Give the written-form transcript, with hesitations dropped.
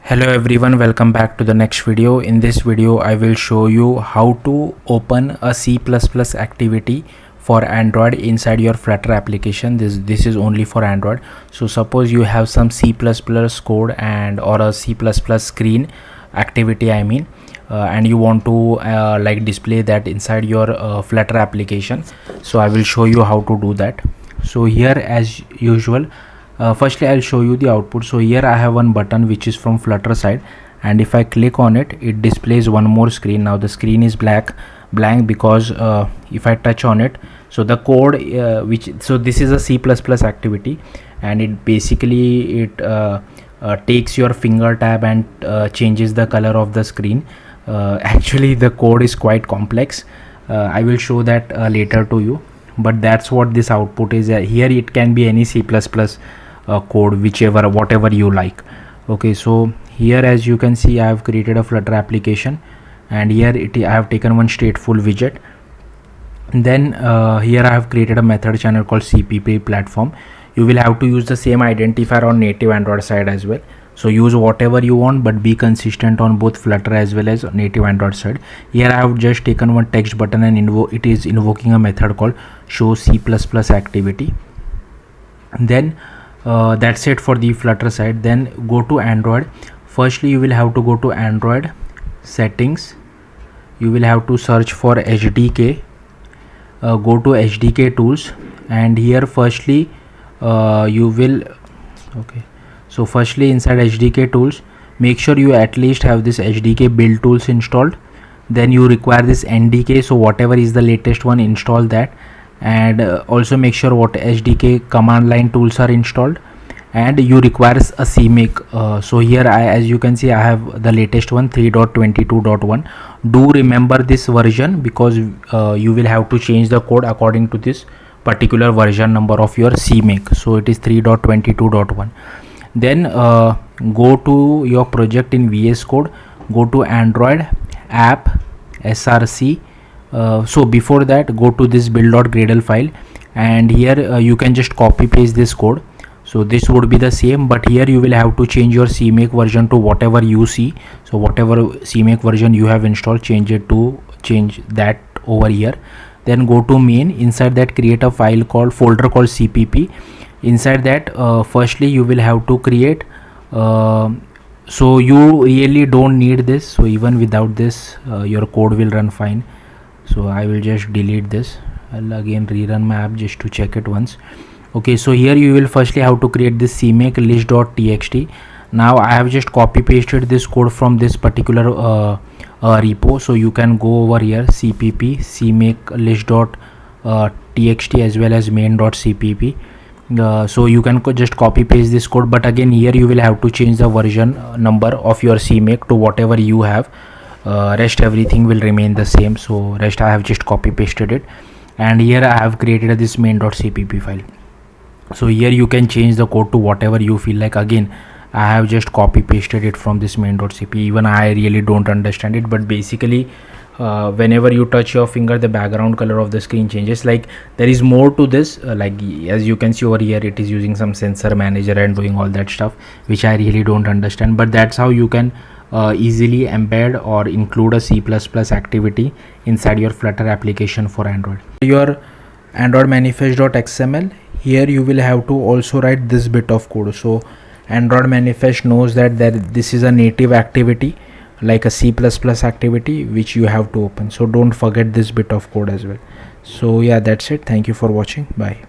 Hello everyone, welcome back to the next video. In this video I will show you how to open a C++ activity for Android inside your Flutter application. This is only for Android. So suppose you have some C++ code and or a C++ screen activity and you want to like display that inside your Flutter application. So I will show you how to do that. So here as usual, firstly I'll show you the output. So here I have one button which is from Flutter side, and if I click on it, it displays one more screen. Now the screen is blank because if I touch on it, so the code so this is a C++ activity, and it basically takes your finger tab and changes the color of the screen. Actually the code is quite complex. I will show that later to you, but that's what this output is. Here it can be any C++ code, whatever you like. Okay, so here as you can see I have created a Flutter application, and here I have taken one stateful widget. And then here I have created a method channel called cpp platform. You will have to use the same identifier on native Android side as well. So use whatever you want, but be consistent on both Flutter as well as native Android side. Here I have just taken one text button and it is invoking a method called show C++ activity. And then that's it for the Flutter side. Then go to Android. Firstly you will have to go to Android settings. You will have to search for HDK. Go to HDK tools, and here firstly you will so firstly inside HDK tools, make sure you at least have this HDK build tools installed. Then you require this NDK, so whatever is the latest one, install that. And also make sure what HDK command line tools are installed, and you require a CMake. So here as you can see I have the latest one, 3.22.1. do remember this version, because you will have to change the code according to this particular version number of your CMake. So it is 3.22.1. then go to your project in VS Code, go to Android app src. So before that go to this build.gradle file, and here you can just copy paste this code. So this would be the same, but here you will have to change your CMake version to whatever you see. So whatever CMake version you have installed, change that over here. Then go to main. Inside that create a folder called cpp. Inside that firstly you will have to create so you really don't need this. So even without this your code will run fine. So I will just delete this. I'll again rerun my app just to check it once. Okay, so here you will firstly have to create this cmake list.txt. Now I have just copy pasted this code from this particular repo. So you can go over here, cpp cmake list.txt as well as main.cpp. So you can just copy paste this code, but again here you will have to change the version number of your CMake to whatever you have. Rest everything will remain the same. So rest I have just copy pasted it, and here I have created this main.cpp file. So here you can change the code to whatever you feel like. Again I have just copy pasted it from this main.cpp. even I really don't understand it, but basically whenever you touch your finger, the background color of the screen changes. Like there is more to this, like as you can see over here, it is using some sensor manager and doing all that stuff, which I really don't understand. But that's how you can easily embed or include a C++ activity inside your Flutter application for Android. Your Android manifest.xml, here you will have to also write this bit of code. So Android manifest knows that this is a native activity, like a C++ activity, which you have to open. So don't forget this bit of code as well. So yeah, that's it. Thank you for watching. Bye.